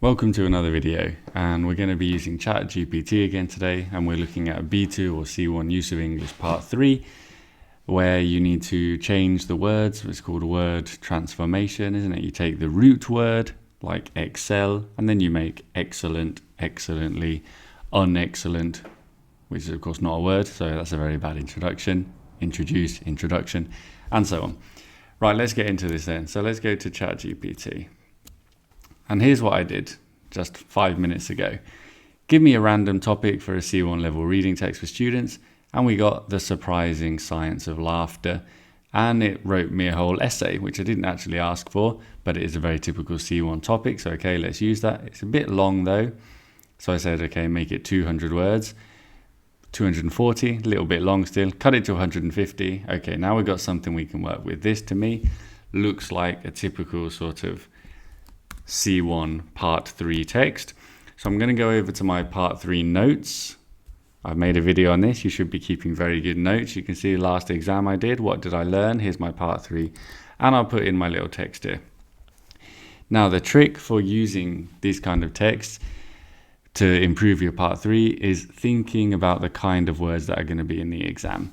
Welcome to another video, and we're going to be using ChatGPT again today, and we're looking at B2 or C1 Use of English Part 3, where you need to change the words. It's called word transformation, isn't it? You take the root word, like excel, and then you make excellent, excellently, unexcellent, which is of course not a word, so that's a very bad introduction, introduce, introduction, and so on. Right, let's get into this then. So let's go to ChatGPT. And here's what I did just 5 minutes ago. Give me a random topic for a C1 level reading text for students, and we got the surprising science of laughter, and it wrote me a whole essay, which I didn't actually ask for, but it is a very typical C1 topic, so okay, let's use that. It's a bit long though, so I said, okay, make it 200 words, 240, a little bit long still, cut it to 150. Okay, now we've got something we can work with. This to me looks like a typical sort of C1 Part 3 text. So I'm going to go over to my Part 3 notes. I've made a video on this. You should be keeping very good notes. You can see the last exam I did. What did I learn? Here's my Part 3. And I'll put in my little text here. Now, the trick for using these kind of texts to improve your Part 3 is thinking about the kind of words that are going to be in the exam.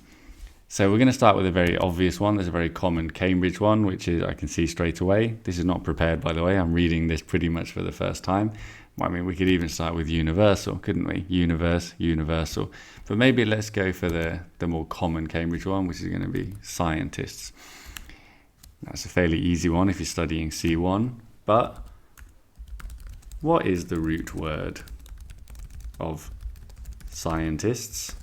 So we're going to start with a very obvious one. There's a very common Cambridge one, which is I can see straight away. This is not prepared, by the way. I'm reading this pretty much for the first time. I mean, we could even start with universal, couldn't we? Universe, universal. But maybe let's go for the more common Cambridge one, which is going to be scientists. That's a fairly easy one if you're studying C1. But what is the root word of scientists?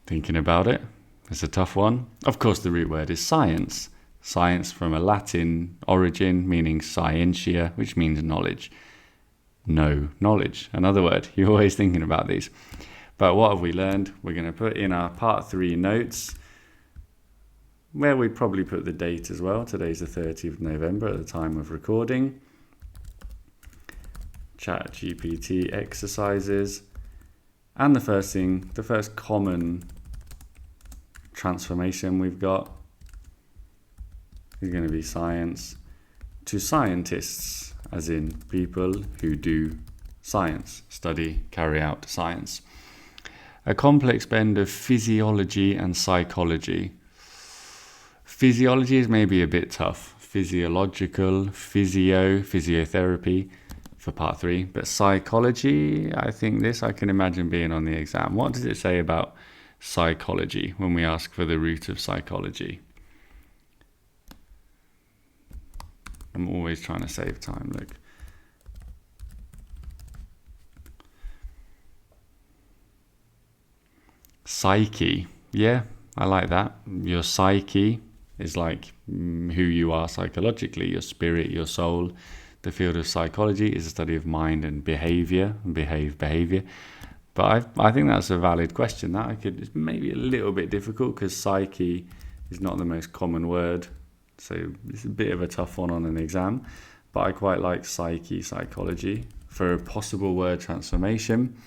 Thinking about it, it's a tough one. Of course, the root word is science. Science from a Latin origin, meaning scientia, which means knowledge. No knowledge. Another word. You're always thinking about these. But what have we learned? We're going to put in our Part 3 notes, where we probably put the date as well. Today's the 30th of November at the time of recording. ChatGPT exercises. And the first common transformation we've got is going to be science to scientists, as in people who do science, study, carry out science. A complex blend of physiology and psychology. Physiology is maybe a bit tough. Physiological, physiotherapy for Part 3, but psychology, I think this I can imagine being on the exam. What does it say about psychology when we ask for the root of psychology? I'm always trying to save time, look. Psyche, yeah, I like that. Your psyche is like who you are psychologically, your spirit, your soul. The field of psychology is a study of mind and behavior, behavior. But I think that's a valid question. It's maybe a little bit difficult because psyche is not the most common word. So it's a bit of a tough one on an exam. But I quite like psychology for a possible word transformation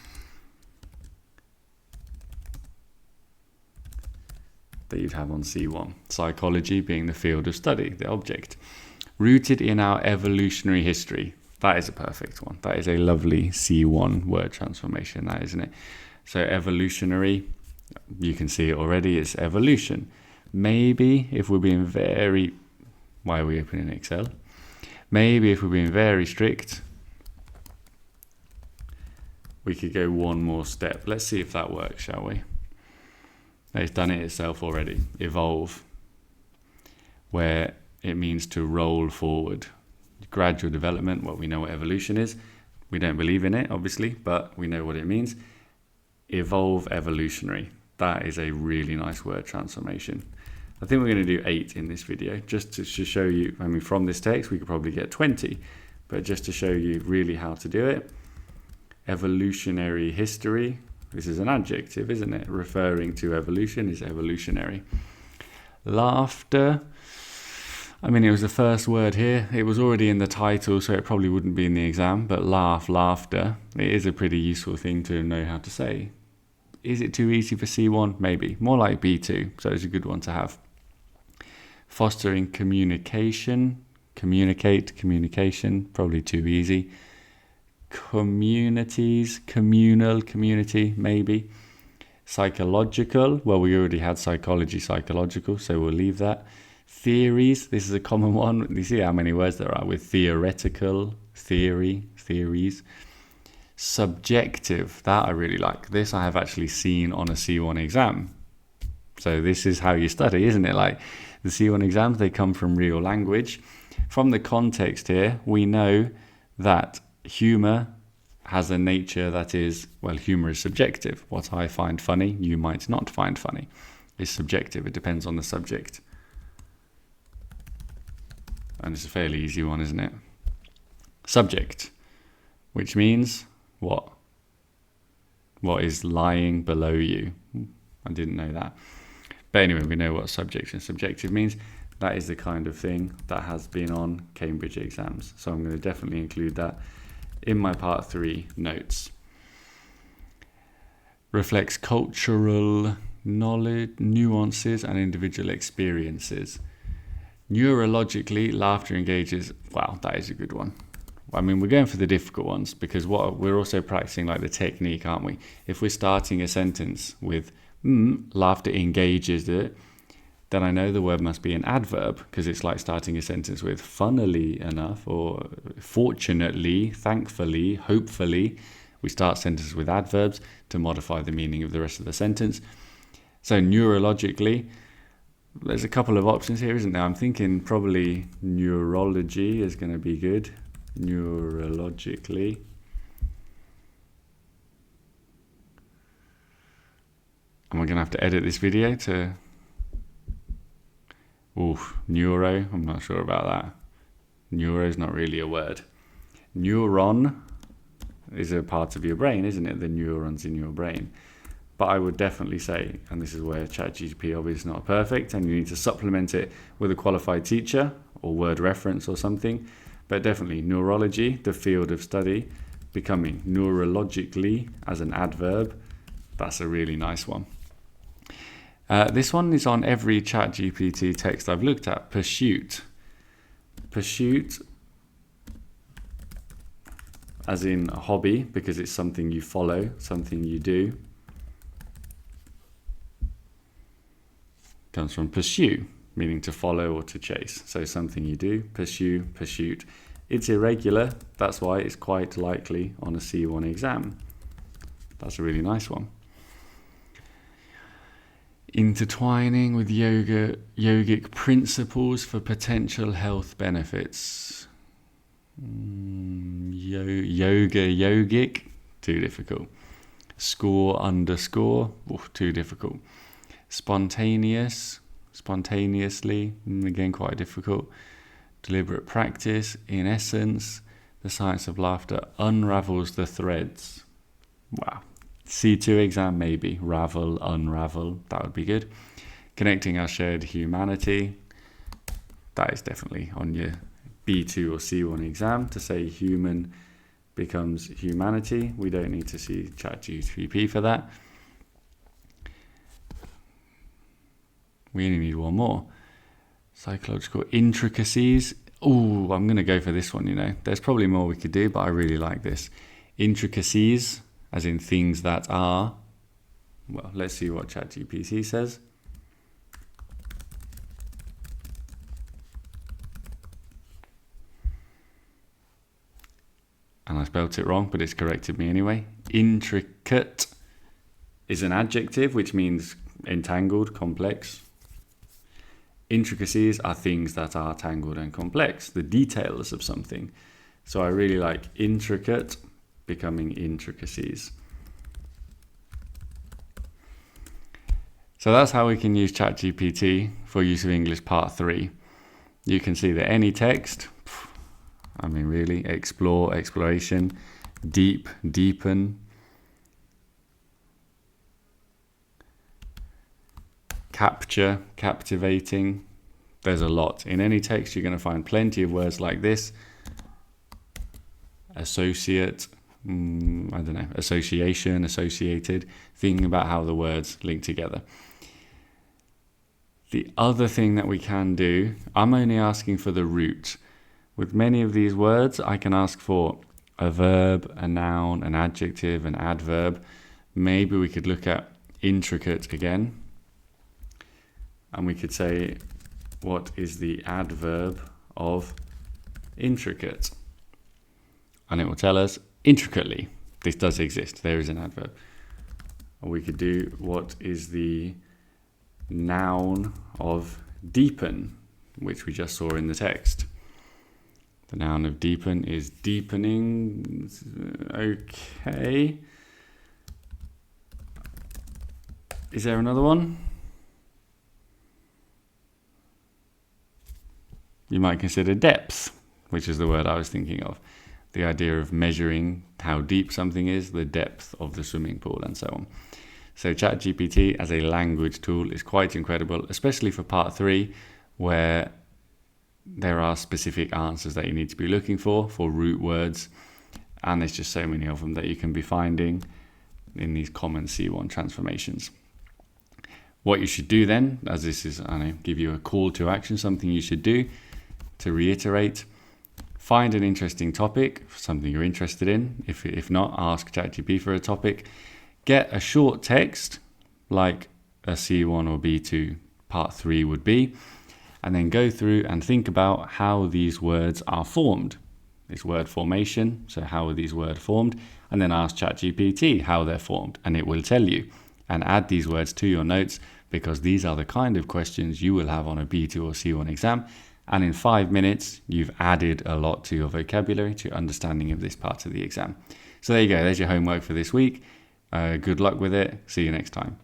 that you'd have on C1. Psychology being the field of study, the object. Rooted in our evolutionary history. That is a perfect one. That is a lovely C1 word transformation, that isn't it? So evolutionary, you can see it already, it's evolution. Maybe if we're being very... Why are we opening Excel? Maybe if we're being very strict, we could go one more step. Let's see if that works, shall we? It's done it itself already. Evolve, where it means to roll forward. Gradual development, well, we know what evolution is. We don't believe in it, obviously, but we know what it means. Evolve, evolutionary. That is a really nice word transformation. I think we're going to do 8 in this video, just to show you, I mean, from this text, we could probably get 20, but just to show you really how to do it. Evolutionary history. This is an adjective, isn't it? Referring to evolution is evolutionary. Laughter. I mean, it was the first word here. It was already in the title, so it probably wouldn't be in the exam, but laughter. It is a pretty useful thing to know how to say. Is it too easy for C1? Maybe. More like B2, so it's a good one to have. Fostering communication. Communicate, communication, probably too easy. Communities, communal, community, maybe. Psychological, well, we already had psychology, psychological, so we'll leave that. Theories, this is a common one. You see how many words there are with theoretical, theory, theories. Subjective, that I really like. This I have actually seen on a C1 exam. So this is how you study, isn't it? Like the C1 exams, they come from real language. From the context here, we know that humour has a nature that is, well, humour is subjective. What I find funny, you might not find funny. It's subjective. It depends on the subject. And it's a fairly easy one, isn't it? Subject, which means what? What is lying below you? I didn't know that. But anyway, we know what subject and subjective means. That is the kind of thing that has been on Cambridge exams. So I'm going to definitely include that in my part 3 notes. Reflects cultural knowledge, nuances, and individual experiences. Neurologically, laughter engages. Wow, that is a good one. I mean, we're going for the difficult ones because we're also practicing like the technique, aren't we? If we're starting a sentence with laughter engages it, then I know the word must be an adverb because it's like starting a sentence with funnily enough or fortunately, thankfully, hopefully. We start sentences with adverbs to modify the meaning of the rest of the sentence. So neurologically, there's a couple of options here, isn't there? I'm thinking probably neurology is going to be good. Neurologically. Am I going to have to edit this video to... Oof, neuro, I'm not sure about that. Neuro is not really a word. Neuron is a part of your brain, isn't it? The neurons in your brain. But I would definitely say, and this is where ChatGPT obviously is not perfect, and you need to supplement it with a qualified teacher or word reference or something. But definitely neurology, the field of study, becoming neurologically as an adverb. That's a really nice one. This one is on every ChatGPT text I've looked at. Pursuit. Pursuit, as in a hobby, because it's something you follow, something you do. Comes from pursue, meaning to follow or to chase. So something you do, pursue, pursuit. It's irregular, that's why it's quite likely on a C1 exam. That's a really nice one. Intertwining with yogic principles for potential health benefits. Yogic, too difficult. Score underscore, too difficult. Spontaneously, again quite difficult. Deliberate practice, in essence, the science of laughter unravels the threads. Wow. C2 exam maybe, ravel, unravel, that would be good. Connecting our shared humanity, that is definitely on your B2 or C1 exam to say human becomes humanity. We don't need to see ChatGPT for that. We only need one more. Psychological intricacies. Oh, I'm going to go for this one, you know. There's probably more we could do, but I really like this. Intricacies, as in things that are. Well, let's see what ChatGPT says. And I spelt it wrong, but it's corrected me anyway. Intricate is an adjective, which means entangled, complex. Intricacies are things that are tangled and complex, the details of something. So I really like intricate becoming intricacies. So that's how we can use ChatGPT for use of English Part 3. You can see that any text, I mean really, explore, exploration, deep, deepen, capture, captivating. There's a lot. In any text, you're going to find plenty of words like this. Associate, association, associated, thinking about how the words link together. The other thing that we can do, I'm only asking for the root. With many of these words, I can ask for a verb, a noun, an adjective, an adverb. Maybe we could look at intricate again. And we could say, what is the adverb of intricate? And it will tell us intricately. This does exist. There is an adverb. Or we could do, what is the noun of deepen, which we just saw in the text. The noun of deepen is deepening. Okay. Is there another one? You might consider depth, which is the word I was thinking of. The idea of measuring how deep something is, the depth of the swimming pool, and so on. So ChatGPT as a language tool is quite incredible, especially for part 3, where there are specific answers that you need to be looking for root words. And there's just so many of them that you can be finding in these common C1 transformations. What you should do then, as this is, give you a call to action, something you should do to reiterate, find an interesting topic, something you're interested in. If not, ask ChatGPT for a topic. Get a short text, like a C1 or B2 part 3 would be, and then go through and think about how these words are formed. This word formation, so how are these words formed? And then ask ChatGPT how they're formed, and it will tell you. And add these words to your notes, because these are the kind of questions you will have on a B2 or C1 exam. And in 5 minutes, you've added a lot to your vocabulary, to your understanding of this part of the exam. So there you go. There's your homework for this week. Good luck with it. See you next time.